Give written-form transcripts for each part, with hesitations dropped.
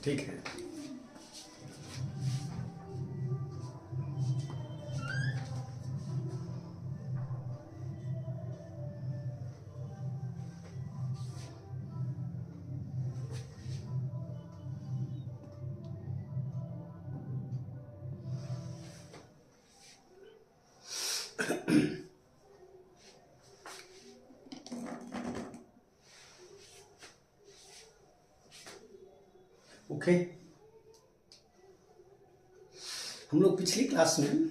ठीक है। ओके, हम लोग पिछली क्लास में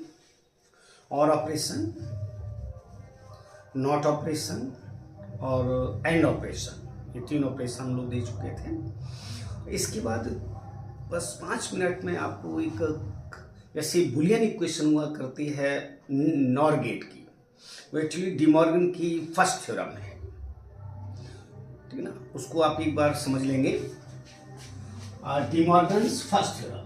और ऑपरेशन, नॉट ऑपरेशन और एंड ऑपरेशन, ये तीन ऑपरेशन हम लोग दे चुके थे। इसके बाद बस 5 मिनट में आपको एक जैसे बुलियन इक्वेशन हुआ करती है नॉर गेट की, वो एक्चुअली डी मॉर्गन की फर्स्ट थ्योरम है, ठीक है ना। उसको आप एक बार समझ लेंगे, D Morgan's first theorem.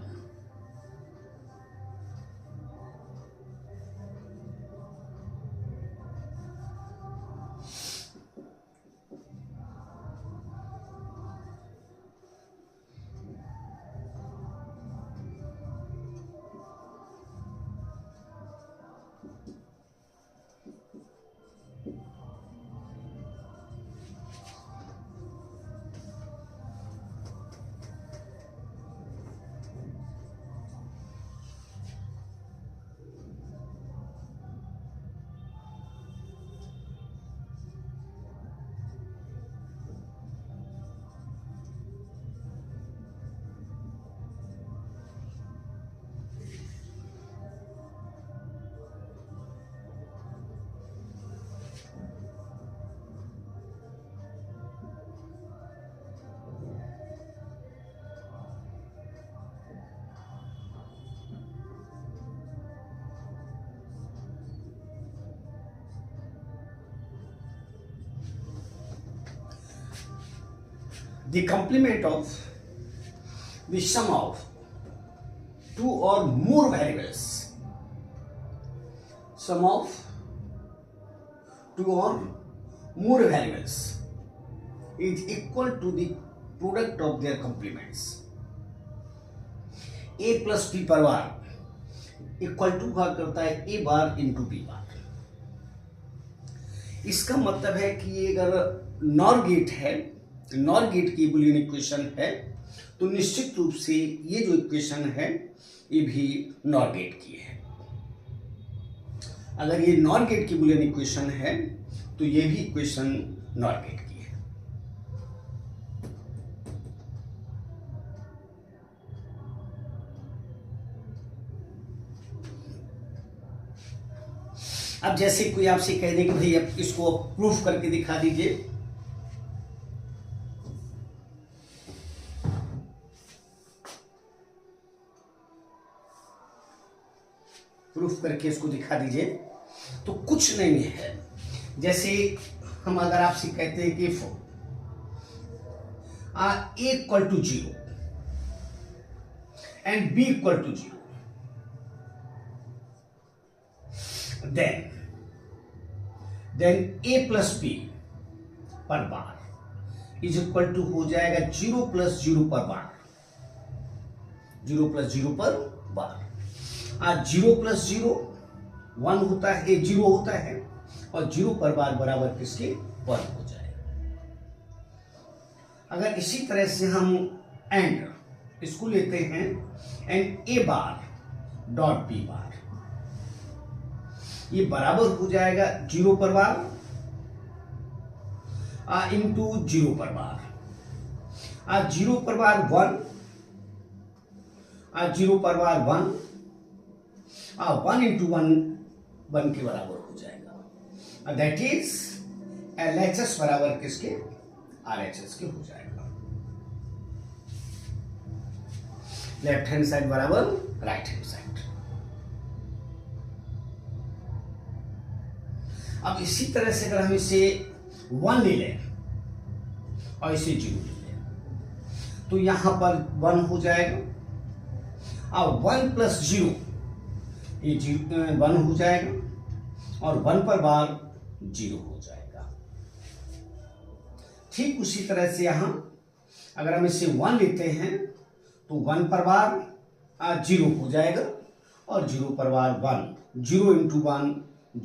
The complement of the sum of two or more variables, sum of two or more variables is equal to the product of their complements. A plus b पर bar equal to भाग करता है a bar into b बार। इसका मतलब है कि ये अगर नॉर गेट है, नॉर गेट की बुलियन इक्वेशन है, तो निश्चित रूप से ये जो इक्वेशन है ये भी नॉर गेट की है। अगर ये नॉर गेट की बुलियन इक्वेशन है तो ये भी इक्वेशन नॉर गेट की है। अब जैसे कोई आपसे कह दे कि भाई अब इसको प्रूफ करके दिखा दीजिए, प्रूफ करके इसको दिखा दीजिए, तो कुछ नहीं है। जैसे हम अगर आपसे कहते हैं कि a equal to 0 and b equal to 0, then a plus b पर बार इज इक्वल टू हो जाएगा 0 प्लस 0 पर बार, 0 प्लस 0 पर बार। 0 प्लस 0 1 होता है, 0 होता है, और 0 पर बार बराबर किसके 1 हो जाएगा। अगर इसी तरह से हम एंड इसको लेते हैं, and a bar dot b बार, ये बराबर हो जाएगा 0 पर बार इंटू 0 पर बार, 0 पर बार 1, 0 पर बार 1, 1 इंटू 1 के बराबर हो जाएगा। दैट इज LHS बराबर किसके, RHS के हो जाएगा। लेफ्ट हैंड साइड बराबर राइट हैंड साइड। अब इसी तरह से अगर हम इसे 1 ले लें और इसे 0 ले लें, तो यहां पर 1 हो जाएगा, और 1 प्लस 0 ये 1 हो जाएगा, और 1 पर बार 0 हो जाएगा। ठीक उसी तरह से यहां अगर हम इसे 1 लेते हैं तो 1 पर बार 0 हो जाएगा और 0 पर बार 1, 0 इंटू 1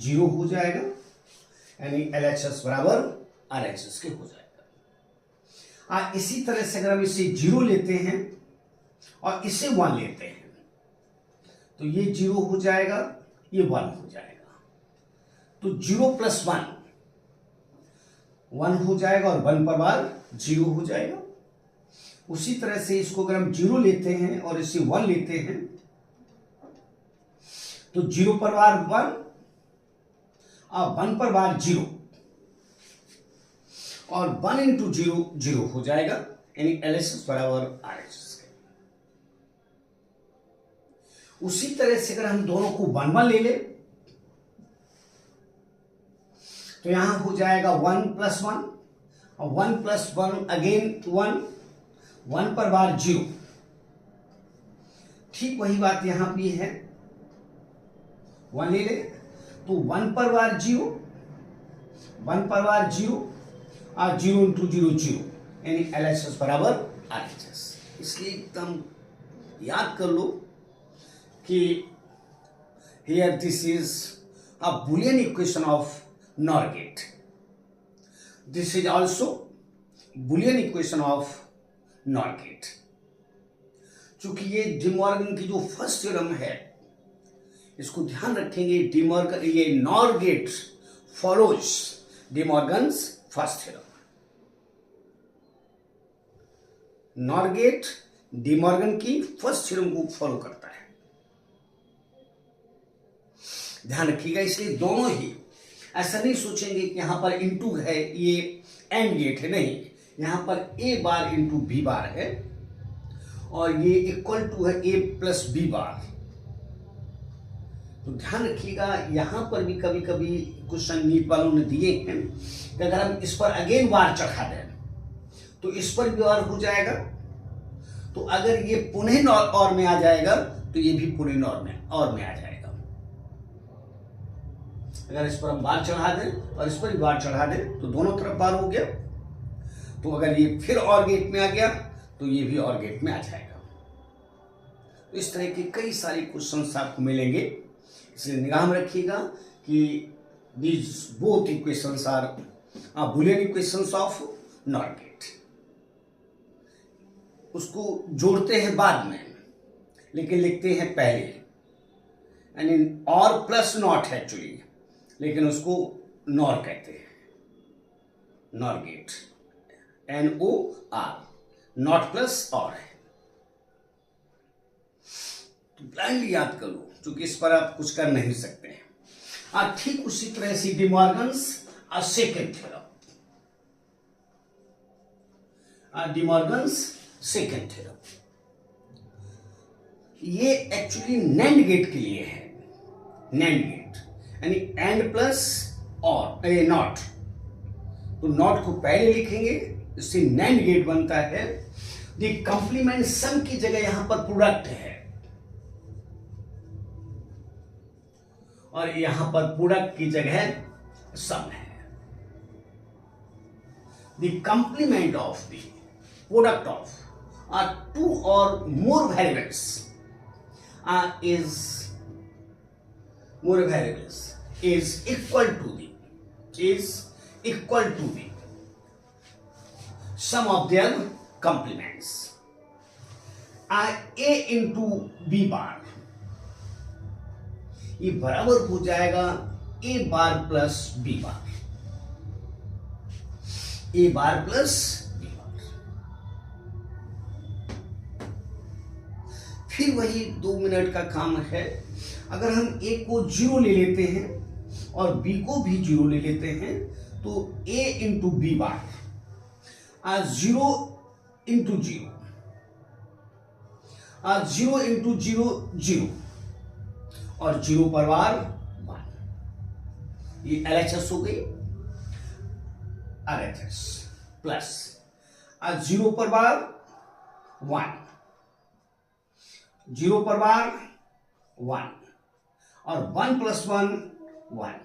0 हो जाएगा, यानी LHS बराबर RHS के हो जाएगा। इसी तरह से अगर हम इसे 0 लेते हैं और इसे 1 लेते हैं तो ये 0 हो जाएगा, ये 1 हो जाएगा, तो 0 प्लस 1 1 हो जाएगा और 1 पर बार 0 हो जाएगा। उसी तरह से इसको अगर हम 0 लेते हैं और इसे 1 लेते हैं तो 0 पर बार 1 और 1 पर बार 0 और 1 इंटू 0 0 हो जाएगा, यानी LHS बराबर RHS के। उसी तरह से अगर हम दोनों को 1 1 ले ले तो यहां हो जाएगा 1 प्लस 1 और 1 प्लस 1 अगेन 1, 1 पर बार 0। ठीक वही बात यहां भी है, 1 ले ले तो 1 पर बार 0, 1 पर बार 0 और 0 इंटू 0 0, यानी LHS बराबर RHS। इसलिए एकदम याद कर लो कि here this is a Boolean equation of NOR gate. This is also Boolean equation of NOR gate. चूंकि ये डिमॉर्गन की जो फर्स्ट थ्योरम है, इसको ध्यान रखेंगे, डिमॉर्गन ये NOR gate follows De Morgan's first theorem. NOR gate De Morgan की फर्स्ट थ्योरम को फॉलो करता है, ध्यान रखिएगा। इसलिए दोनों ही ऐसा नहीं सोचेंगे कि यहां पर इनटू है, ये एंड गेट है, नहीं, यहां पर A बार इंटू B बार है और ये इक्वल टू है A प्लस B बार। तो ध्यान रखिएगा, यहां पर भी कभी कभी क्वेश्चन नीट वालों ने दिए हैं कि अगर हम इस पर अगेन बार चढ़ा दें तो इस पर भी और हो जाएगा, तो अगर ये पुनः और में आ जाएगा तो ये भी पुनः और में आ जाएगा। अगर इस पर हम बार चढ़ा दें और इस पर भी बार चढ़ा दें तो दोनों तरफ बार हो गया, तो अगर ये फिर और गेट में आ गया तो ये भी और गेट में आ जाएगा। तो इस तरह के कई सारे क्वेश्चंस आपको मिलेंगे, इसलिए निगाह में रखिएगा कि these both equations are Boolean equations of NOR gate। उसको जोड़ते हैं बाद में, लेकिन लिखते हैं पहले, यानी और प्लस नॉट है एक्चुअली, लेकिन उसको NOR कहते हैं, NOR gate, NOR, not plus और है। तो ब्लाइंडली याद कर लो, क्योंकि इस पर आप कुछ कर नहीं सकते हैं। ठीक उसी तरह से De Morgan's second theorem, De Morgan's second theorem, ये एक्चुअली NAND गेट के लिए है। NAND गेट यानी एंड प्लस और नॉट, तो नॉट को पहले लिखेंगे, इससे NAND गेट बनता है। द कंप्लीमेंट सम की जगह यहां पर प्रोडक्ट है और यहां पर प्रोडक्ट की जगह सम है। The complement of the product of two और more variables is equal to the sum of their complements। A into B बार ये बराबर हो जाएगा A bar plus B bar, A bar plus B बार। फिर वही 2 मिनट का काम है। अगर हम A को 0 ले लेते हैं और B को भी 0 ले लेते हैं तो A into B bar 0 into 0, 0 into 0 0 और 0 पर बार 1, ये LHS हो गई, RHS प्लस 0 पर बार 1, 0 पर बार 1 और 1 प्लस 1 1,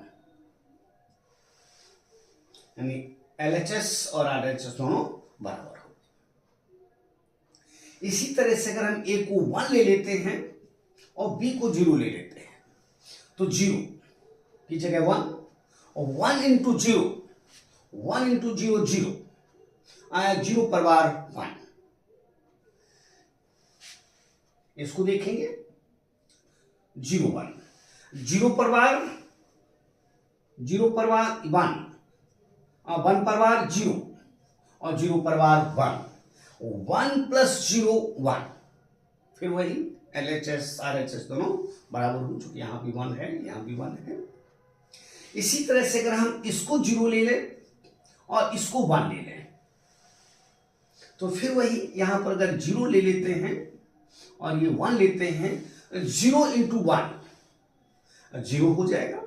यानी LHS और RHS दोनों बराबर हो। इसी तरह से अगर हम ए को 1 ले लेते हैं और बी को 0 ले लेते हैं तो 0 की जगह 1 और 1 इंटू 0, 1 इंटू 0 0 आया 0 पर बार 1। इसको देखेंगे 0 1, 0 पर बार 1, 1 पर बार 0 और 0 पर बार 1, 1 प्लस 0 1, फिर वही LHS RHS दोनों बराबर हो, चुके यहां भी 1 है यहां भी 1 है। इसी तरह से अगर हम इसको 0 ले लें और इसको 1 ले लें तो फिर वही यहां पर अगर 0 ले लेते हैं और ये 1 लेते हैं, 0 इंटू 1 0 हो जाएगा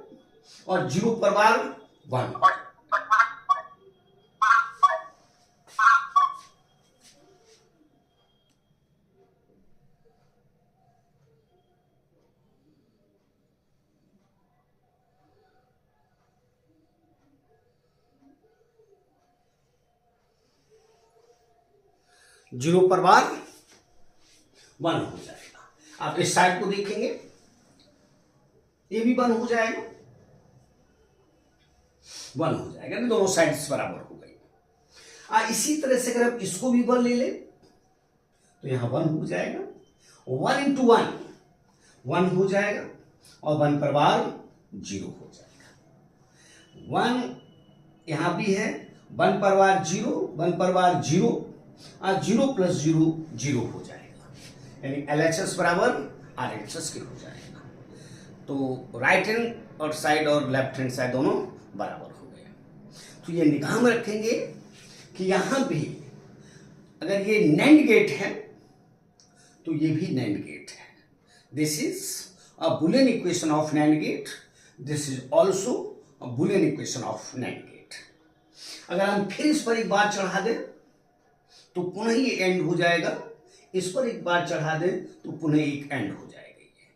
और 0 पर बार 1। 0 पर बार 1 हो जाएगा। आप इस साइड को देखेंगे, ये भी 1 हो जाएगा, 1 हो जाएगा, दोनों साइड्स बराबर हो गई। इसी तरह से अगर हम इसको भी 1 ले लें तो यहां 1 हो जाएगा, 1 इंटू 1 1 हो जाएगा और 1 पर बार 0 हो जाएगा। 1 यहां भी है, 1 पर बार 0, 1 पर बार 0 और 0 प्लस 0 0 हो जाएगा, यानी LHS बराबर RHS के हो जाएगा। तो राइट हैंड और साइड और लेफ्ट हैंड साइड दोनों बराबर हो गए। तो ये निगाह में रखेंगे कि यहां भी अगर ये NAND गेट है तो ये भी NAND गेट है। This is a Boolean equation of NAND gate, this is also a Boolean equation of NAND gate. अगर हम फिर इस पर एक बार चढ़ा दें तो पुनः ये एंड हो जाएगा, इस पर एक बार चढ़ा दें तो पुनः एक एंड हो जाएगा ये।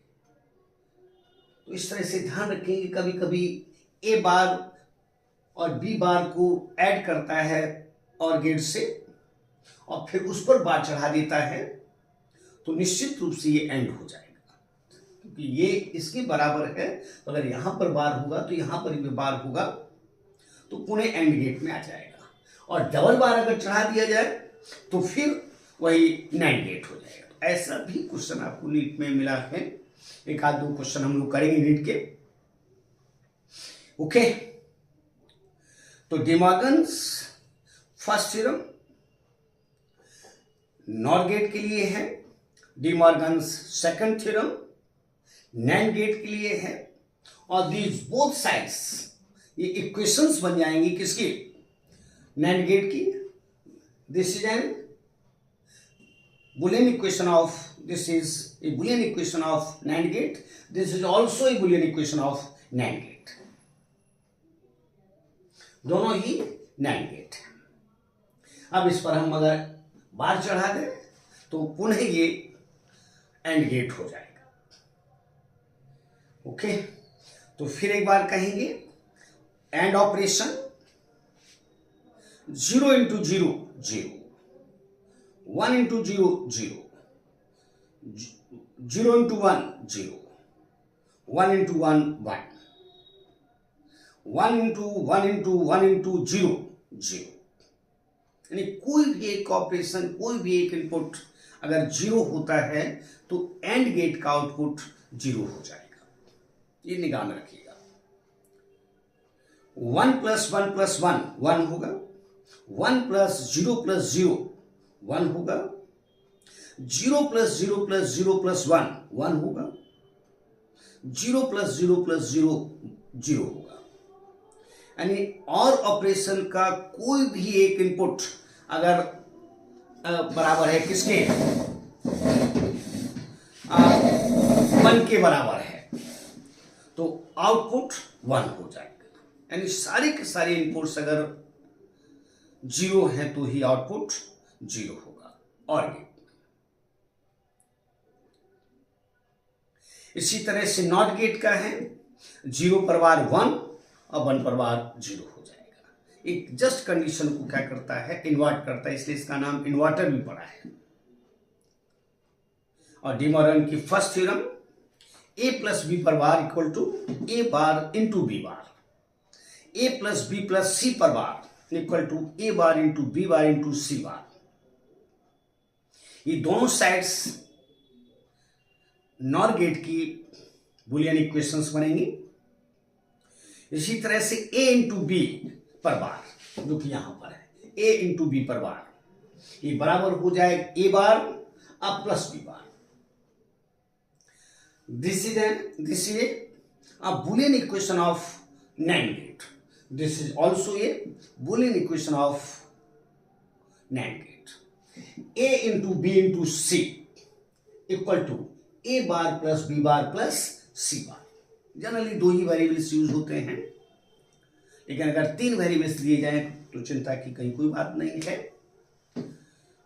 तो इस तरह से ध्यान रखेंगे, कभी कभी ए बार और बी बार को ऐड करता है और गेट से और फिर उस पर बार चढ़ा देता है तो निश्चित रूप से ये एंड हो जाएगा, क्योंकि ये इसके बराबर है। तो अगर यहां पर बार होगा तो यहां पर भी बार होगा तो पुनः एंड गेट में आ जाएगा। और डबल बार अगर चढ़ा दिया जाए तो फिर वही NAND गेट हो जाएगा। तो ऐसा भी क्वेश्चन आपको नीट में मिला है, एक आध दो क्वेश्चन हम लोग करेंगे नीट के। ओके, तो De Morgan's first theorem NOR gate के लिए है, De Morgan's second theorem NAND gate के लिए है, और दीज बोथ साइड्स ये इक्वेशंस बन जाएंगी किसकी, NAND गेट की। This is an Boolean equation of, this is a Boolean equation of NAND gate. This is also a Boolean equation of NAND gate. दोनों ही NAND gate। अब इस पर हम अगर बार चढ़ा दें तो पुनः ये AND गेट हो जाएगा। ओके, तो फिर एक बार कहेंगे AND operation 0 into 0 0, 1 into 0 0, 0 into 1 0, 1 into 1 1, 1 into 1 into 1 into 0 0, यानी कोई भी एक ऑपरेशन, कोई भी एक इनपुट अगर 0 होता है तो एंड गेट का आउटपुट 0 हो जाएगा। ये निगाह में रखिएगा। 1 प्लस 1 प्लस 1 1 होगा, 1 प्लस 0 प्लस 0 1 होगा, 0 प्लस 0 प्लस 0 प्लस 1 1 होगा, 0 प्लस 0 प्लस 0 0 होगा। यानी और ऑपरेशन का कोई भी एक इनपुट अगर बराबर है किसके, 1 के बराबर है तो आउटपुट 1 हो जाएगा। यानी सारे के सारे इनपुट्स अगर 0 है तो ही आउटपुट 0 होगा और गेट। इसी तरह से नॉट गेट का है, 0 पर बार 1 और 1 पर बार 0 हो जाएगा। एक जस्ट कंडीशन को क्या करता है, इन्वर्ट करता है, इसलिए इसका नाम इन्वर्टर भी पड़ा है। और डी मॉर्गन की first theorem, A plus B पर bar equal to A bar into B bar, A plus B plus C पर bar equal to A bar into B bar into C bar. ये दोनों sides NOR gate की Boolean equations बनेंगी। इसी तरह से ए into B पर बार जो कि यहां पर है, ए इंटू बी पर बार, ये बराबर हो जाए ए बार अब plus B bar. This is a Boolean equation of NAND gate. This is also a Boolean equation of NAND gate. A into B into C equal to A bar plus B bar plus C bar. Generally दो ही variables use होते हैं, लेकिन अगर तीन variables दिए जाएं तो चिंता की कहीं कोई बात नहीं है।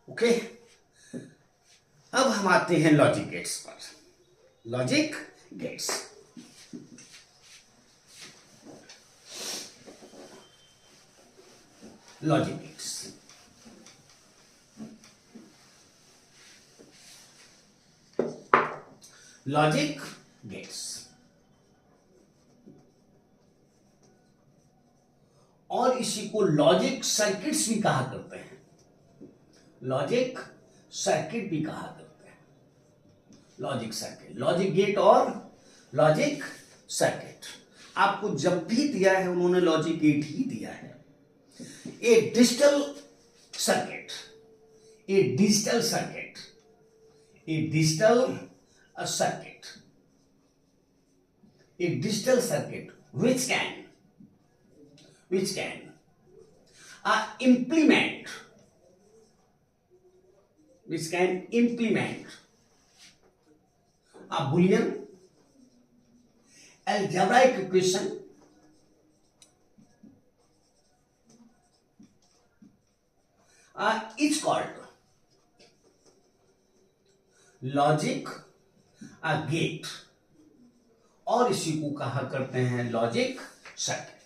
ओके, अब हम आते हैं लॉजिक गेट्स पर। Logic gates, logic gates logic gates और इसी को लॉजिक सर्किट्स भी कहा करते हैं। लॉजिक सर्किट भी कहा करते हैं। लॉजिक सर्किट, लॉजिक गेट और लॉजिक सर्किट। आपको जब भी दिया है उन्होंने लॉजिक गेट ही दिया है। A digital circuit, a digital circuit, a digital circuit, a digital circuit which can implement a Boolean algebraic equation is called logic gate और इसी को कहा करते हैं लॉजिक सर्किट।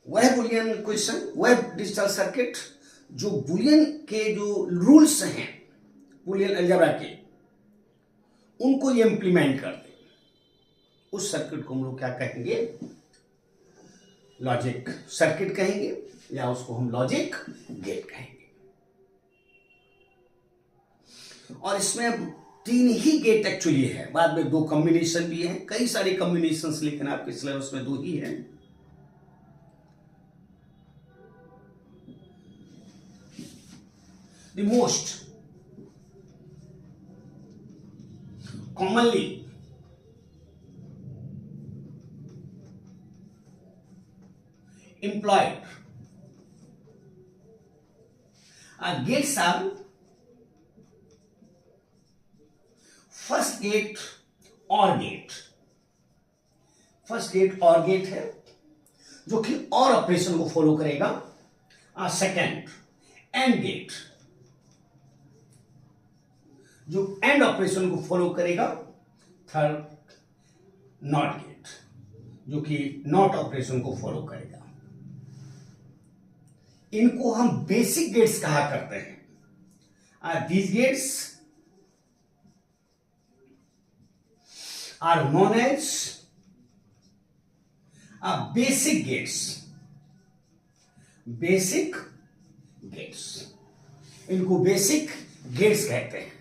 वह बुलियन इक्वेशन, वह डिजिटल सर्किट जो बुलियन के जो रूल्स हैं बुलियन अलजेब्रा के, उनको ये इंप्लीमेंट कर दे, उस सर्किट को हम लोग क्या कहेंगे? लॉजिक सर्किट कहेंगे, या उसको हम लॉजिक गेट कहेंगे। और इसमें तीन ही गेट एक्चुअली है, बाद में दो कॉम्बिनेशन भी है, कई सारे कॉम्बिनेशंस, लेकिन आपके सिलेबस में दो ही है। The most commonly employed gates are first gate OR gate. First gate OR gate है जो कि और ऑपरेशन को फॉलो करेगा। सेकेंड एंड गेट जो एंड ऑपरेशन को फॉलो करेगा। थर्ड नॉट गेट जो कि नॉट ऑपरेशन को फॉलो करेगा। इनको हम बेसिक गेट्स कहा करते हैं। These gates are known as basic gates. Basic gates, इनको बेसिक गेट्स कहते हैं,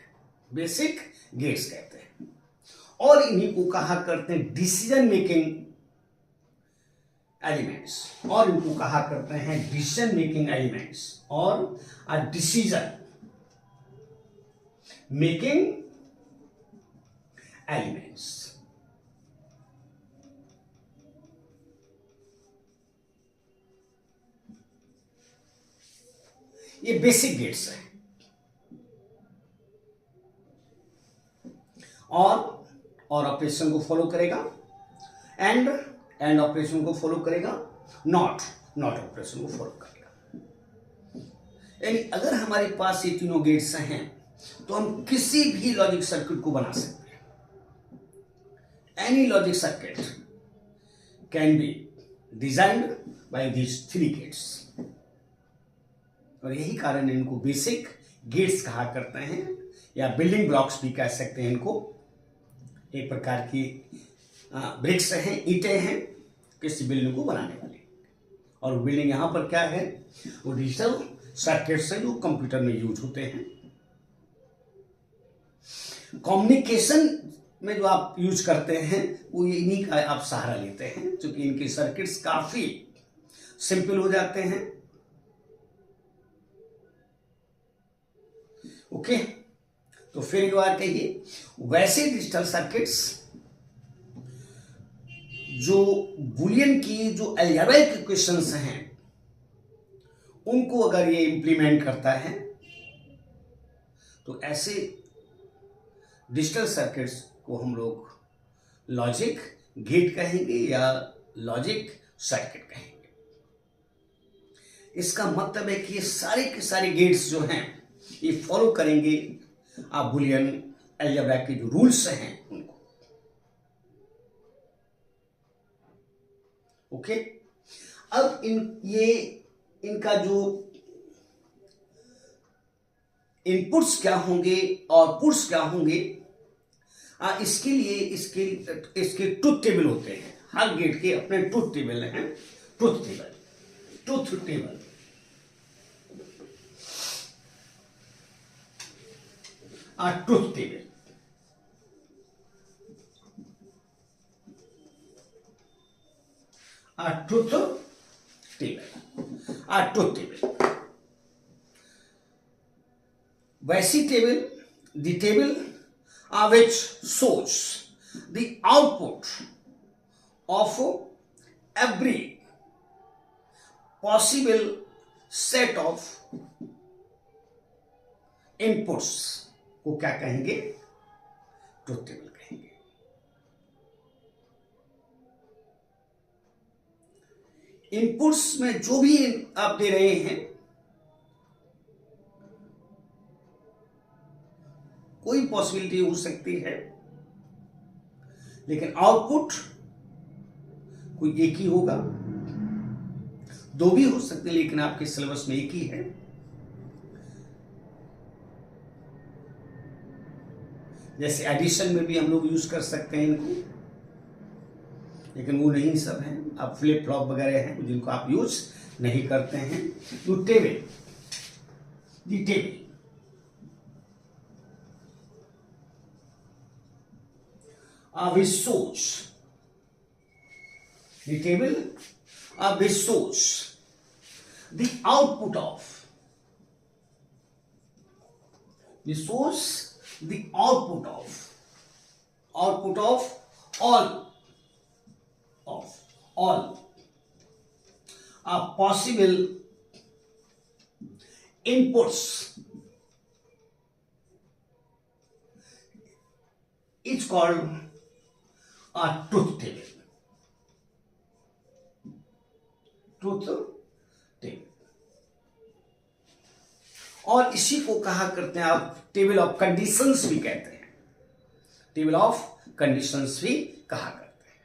बेसिक गेट्स कहते हैं। और इन्हीं को कहा करते हैं डिसीजन मेकिंग एलिमेंट्स, और इनको कहा करते हैं डिसीजन मेकिंग एलिमेंट्स और डिसीजन मेकिंग एलिमेंट्स। ये बेसिक गेट्स है और ऑपरेशन को फॉलो करेगा, एंड ऑपरेशन को फॉलो करेगा, नॉट ऑपरेशन को फॉलो करेगा। यानी अगर हमारे पास ये तीनों गेट्स हैं तो हम किसी भी लॉजिक सर्किट को बना सकते हैं। Any logic circuit can be designed by these three gates, और यही कारण इनको बेसिक गेट्स कहा करते हैं। या बिल्डिंग ब्लॉक्स भी कह सकते हैं इनको, एक प्रकार की ब्रिक्स हैं, ईंटें हैं किसी बिल्डिंग को बनाने वाली। और बिल्डिंग यहाँ पर क्या है, वो डिजिटल सर्किट्स है जो कंप्यूटर में यूज होते हैं। कम्युनिकेशन में जो आप यूज करते हैं वो इन्हीं का आप सहारा लेते हैं, क्योंकि इनके सर्किट्स काफी सिंपल हो जाते हैं। ओके, तो फिर एक बार कहिए, वैसे डिजिटल सर्किट्स जो बुलियन की जो अलजेब्रिक इक्वेशंस हैं उनको अगर ये इंप्लीमेंट करता है तो ऐसे डिजिटल सर्किट्स को हम लोग लॉजिक गेट कहेंगे या लॉजिक सर्किट कहेंगे। इसका मतलब है कि ये सारे के सारे गेट्स जो हैं ये फॉलो करेंगे आप बुलियन अलजेब्रा के जो रूल्स हैं उनको। ओके, अब इनका जो इनपुट्स क्या होंगे आउटपुट्स क्या होंगे, इसके लिए इसके ट्रुथ टेबल होते हैं। हर गेट के अपने ट्रुथ टेबल हैं। Truth table truth table truth table वैसी table, the table which shows the output of every possible set of inputs को क्या कहेंगे, ट्रुथ टेबल कहेंगे। इनपुट्स में जो भी आप दे रहे हैं कोई पॉसिबिलिटी हो सकती है, लेकिन आउटपुट कोई एक ही होगा, दो भी हो सकते हैं लेकिन आपके सिलेबस में एक ही है। जैसे एडिशन में भी हम लोग यूज कर सकते हैं इनको, लेकिन वो नहीं सब हैं। अब फ्लिप फ्लॉप वगैरह हैं जिनको आप यूज नहीं करते हैं। तो table which shows the table which shows the output of all possible inputs is called a truth table। और इसी को कहा करते हैं आप टेबल ऑफ कंडीशंस भी कहते हैं, टेबल ऑफ कंडीशंस भी कहा करते हैं।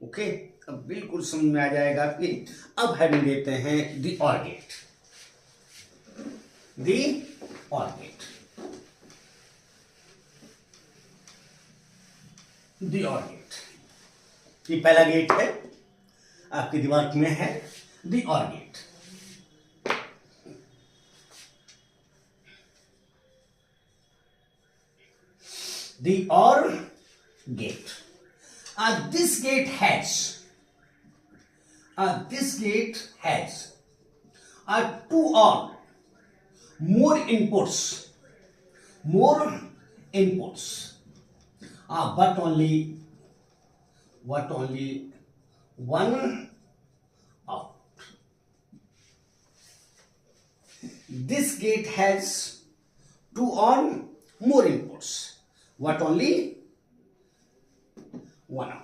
ओके, अब बिल्कुल समझ में आ जाएगा कि अब हम देते हैं दी और गेट। ये पहला गेट है, आपके दिमाग में है दी और gate. The OR gate. This gate has two or more inputs, but only one out. This gate has two or more inputs, what only one output।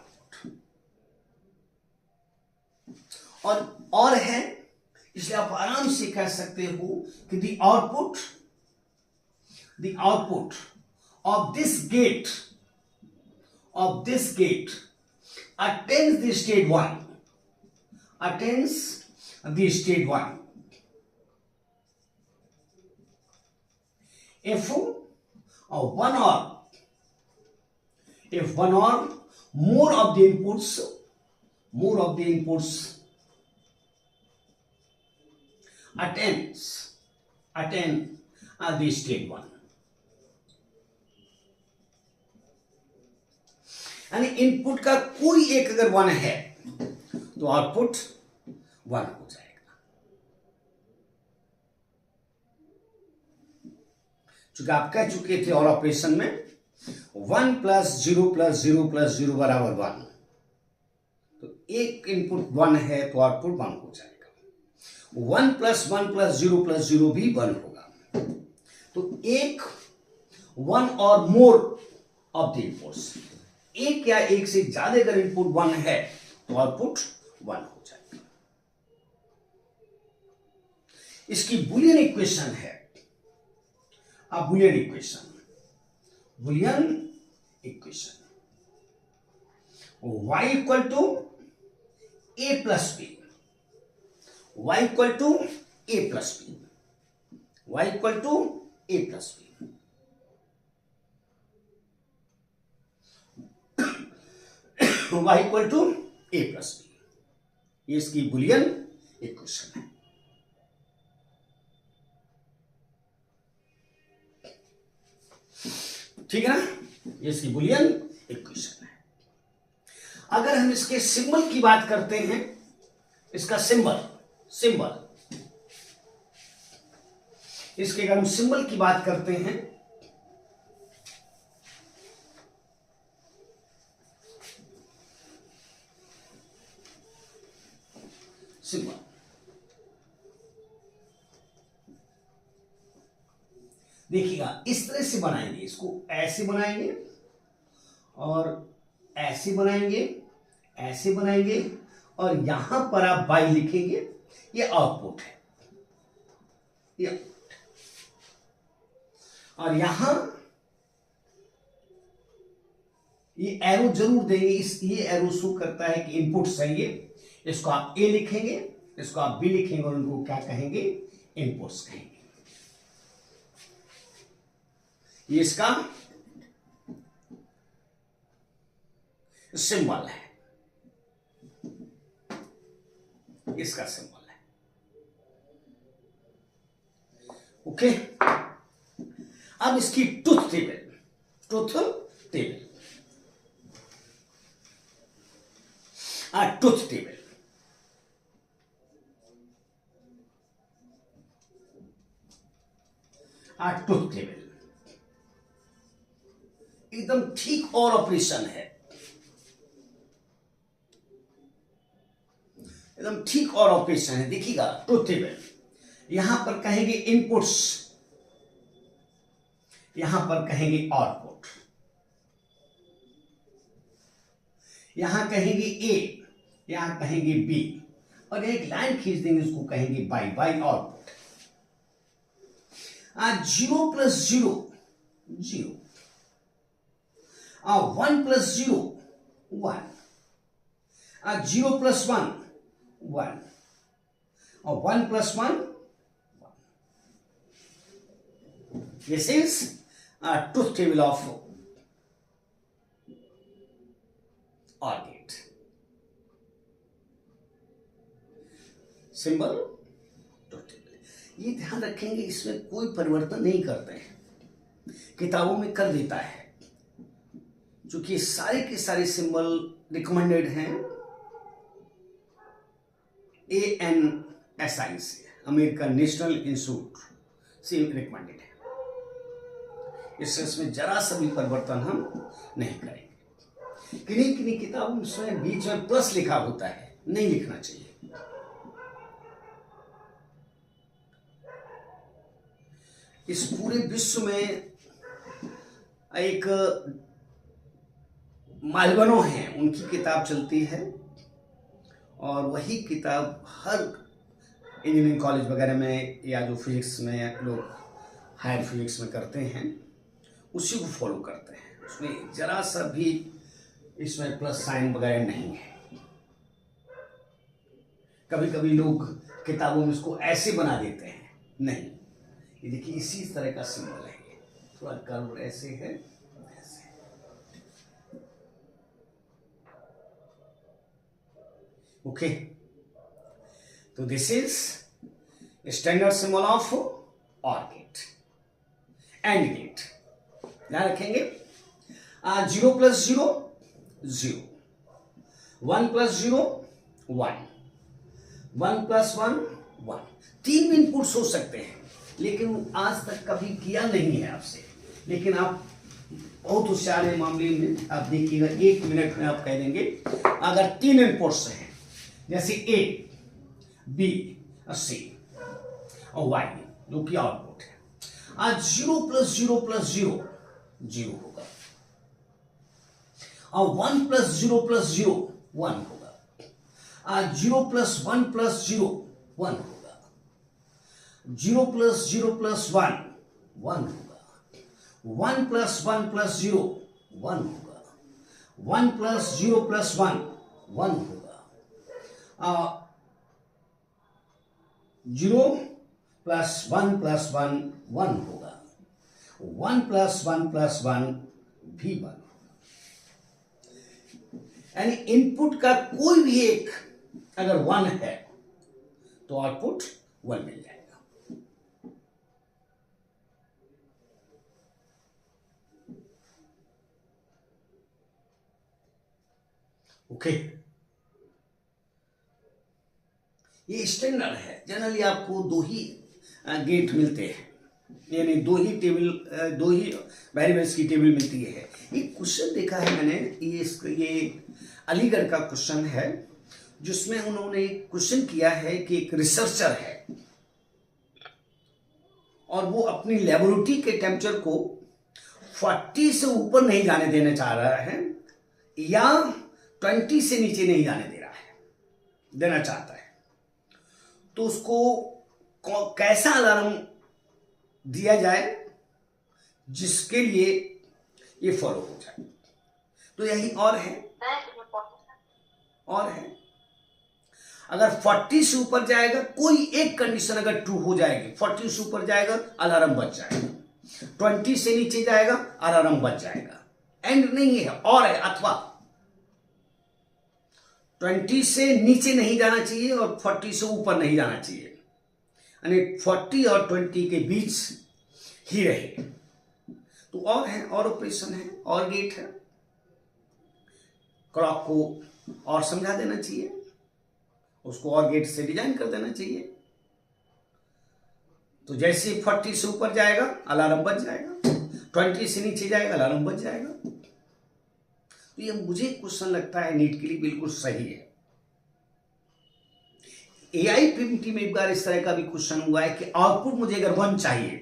और है, इसलिए आप आराम से कह सकते हो कि the output of this gate attains the state 1, if one or more of the inputs attain the state 1, यानी इनपुट का कोई एक अगर 1 है तो आउटपुट 1 हो जाएगा। चूंकि आप कह चुके थे और ऑपरेशन में 1 + 0 + 0 + 0 बराबर 1, तो एक इनपुट 1 है तो आउटपुट 1 हो जाएगा। 1 + 1 + 0 + 0 भी 1 होगा। तो एक 1 और मोर ऑफ द इनपुट्स, एक या एक से ज्यादा अगर इनपुट 1 है तो आउटपुट 1 हो जाएगा। इसकी बुलियन इक्वेशन है, Boolean equation y equal to a plus b, y equal to a plus b, y equal to a plus b, y equal to a plus b, ये इसकी बुलियन इक्वेशन है। ठीक है ना, ये इसकी बुलियन इक्वेशन है। अगर हम इसके सिंबल की बात करते हैं, इसका सिंबल इसके अगर हम सिंबल की बात करते हैं, सिंबल देखिएगा, इस तरह से बनाएंगे, इसको ऐसे बनाएंगे और ऐसे बनाएंगे, ऐसे बनाएंगे और यहां पर आप बाई लिखेंगे, ये आउटपुट है, ये आउटपुट। और यहां ये एरो जरूर देंगे, ये एरो शो करता है कि इनपुट सही है। इसको आप ए लिखेंगे, इसको आप बी लिखेंगे और उनको क्या कहेंगे, इनपुट्स कहेंगे। ये इसका सिंबल है, इसका सिंबल है। ओके, अब इसकी ट्रुथ टेबल, ट्रुथ टेबल एकदम ठीक और ऑपरेशन है, एकदम ठीक और ऑपरेशन है। देखिएगा, ट्रुथ टेबल यहां पर कहेंगे इनपुट्स, यहां पर कहेंगे आउटपुट, यहां कहेंगे ए, यहां कहेंगे बी, और एक लाइन खींच देंगे, उसको कहेंगे बाई आउटपुट। 0 + 0 0, 1 + 0 1, 0 + 1 1, और 1 + 1 1. This is a truth table of OR gate. Symbol truth table. ये ध्यान रखेंगे, इसमें कोई परिवर्तन नहीं करते हैं, किताबों में कर देता है, क्योंकि सारे के सारे सिंबल रिकमेंडेड हैं ANSI से, अमेरिकन नेशनल इंस्टीट्यूट से रिकमेंडेड है। इसमें जरा सा भी परिवर्तन हम नहीं करेंगे। किन्हीं किन्हीं किताबों में बीच में प्लस लिखा होता है, नहीं लिखना चाहिए। इस पूरे विश्व में एक मालवनो हैं, उनकी किताब चलती है, और वही किताब हर इंजीनियरिंग कॉलेज वगैरह में या जो फिजिक्स में लोग हायर फिजिक्स में करते हैं, उसी को फॉलो करते हैं। उसमें जरा सा भी इसमें प्लस साइन वगैरह नहीं है। कभी कभी लोग किताबों में इसको ऐसे बना देते हैं, नहीं, ये देखिए इसी तरह का सिंबल है। थोड़ा कर्व ऐसे है, ऐसे। ओके, तो this is standard symbol of OR gate, AND gate. ध्यान रखेंगे, 0 प्लस 0 0, 1 प्लस 0 1, 1 प्लस 1 1। 3 इनपुट्स हो सकते हैं, लेकिन आज तक कभी किया नहीं है आपसे, लेकिन आप बहुत होशियार है मामले में। आप देखिएगा 1 मिनट में आप कह देंगे। अगर 3 इनपुट्स हैं, जैसे ए, बी और सी और वाई, जो कि आउटपुट है, आज 0 प्लस 0 प्लस 0 0 होगा, और 1 प्लस 0 प्लस 0 1 होगा। आज 0 प्लस 1 प्लस 0 1 होगा, 0 प्लस 0 प्लस 1 1 होगा, 1 प्लस 1 प्लस 0 1 होगा, 1 प्लस 0 प्लस 1 1 होगा, 0 प्लस 1 प्लस 1 1 होगा, 1 प्लस 1 प्लस 1 भी 1 होगा। यानी इनपुट का कोई भी एक अगर 1 है तो आउटपुट 1 मिल जाएगा। ओके, ये स्टैंडर्ड है। जनरली आपको 2 ही गेट मिलते हैं, यानी 2 ही वेरिएबल्स की टेबल मिलती है। एक क्वेश्चन देखा है मैंने, ये अलीगढ़ का क्वेश्चन है, जिसमें उन्होंने क्वेश्चन किया है कि एक रिसर्चर है और वो अपनी लेबोरेटरी के टेम्परेचर को 40 से ऊपर नहीं जाने देना चाह रहा है, या 20 से नीचे नहीं जाने देना चाहता है। तो उसको कैसा अलार्म दिया जाए जिसके लिए ये फॉलो हो जाए। तो यही और है, अगर 40 से ऊपर जाएगा, कोई एक कंडीशन अगर ट्रू हो जाएगी, 40 से ऊपर जाएगा अलार्म बच जाएगा, 20 से नीचे जाएगा अलार्म बच जाएगा। एंड नहीं है, और है, अथवा 20 से नीचे नहीं जाना चाहिए और 40 से ऊपर नहीं जाना चाहिए, यानी 40 और 20 के बीच ही रहे। तो और है, और ऑपरेशन है, और गेट है। क्लॉक को और समझा देना चाहिए, उसको और गेट से डिजाइन कर देना चाहिए। तो जैसे 40 से ऊपर जाएगा अलार्म बच जाएगा, 20 से नीचे जाएगा अलार्म बच जाएगा। तो ये मुझे क्वेश्चन लगता है नीट के लिए बिल्कुल सही है। AIPMT में एक बार इस तरह का भी क्वेश्चन हुआ है कि आउटपुट मुझे अगर 1 चाहिए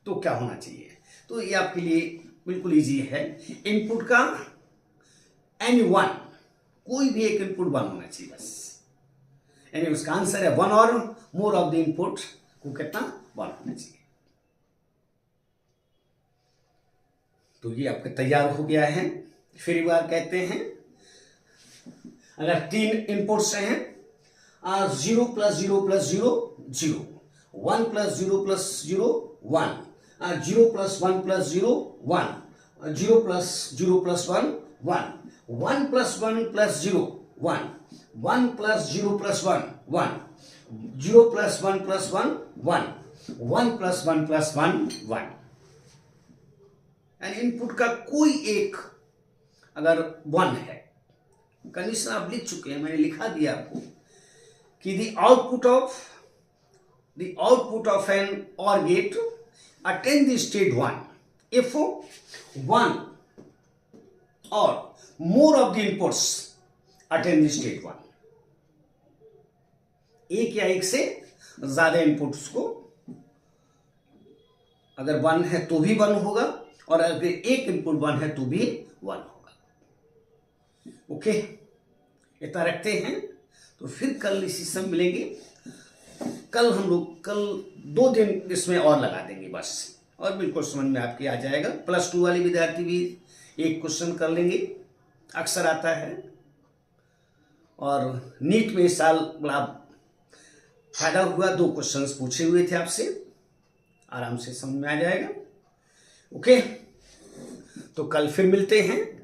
तो क्या होना चाहिए। तो ये आपके लिए बिल्कुल इजी है। इनपुट का एनी 1, कोई भी एक इनपुट 1 होना चाहिए बस, यानी उसका आंसर है 1 और मोर ऑफ द इनपुट को कितना 1 होना चाहिए। तो ये आपका तैयार हो गया है। फिर एक बार कहते हैं, अगर 3 इनपुट्स हैं, 0 plus 0 plus 0 0, 1 plus 0 plus 0 1, 0 plus 1 plus 0 1, 0 plus 0 plus 1 1, 1 plus 1 plus 0 1, 1 plus 0 plus 1 1, 0 plus 1 plus 1 1, 1 plus 1 plus 1 1। यानी इनपुट का कोई एक अगर 1 है, कंडीशन आप लिख चुके हैं, मैंने लिखा दिया आपको कि the output of an OR gate attain the state 1 if 1 or more of the inputs attain the state 1। एक या एक से ज्यादा इनपुट्स को अगर 1 है तो भी 1 होगा, और अगर एक इनपुट 1 है तो भी 1 होगा। ओके, इतना रखते हैं। तो फिर कल इसी समय मिलेंगे। कल हम लोग 2 दिन इसमें और लगा देंगे बस, और बिल्कुल समझ में आपके आ जाएगा। +2 वाले विद्यार्थी भी एक क्वेश्चन कर लेंगे, अक्सर आता है। और नीट में इस साल बड़ा फायदा हुआ, 2 क्वेश्चंस पूछे हुए थे आपसे, आराम से समझ में आ जाएगा। ओके, तो कल फिर मिलते हैं।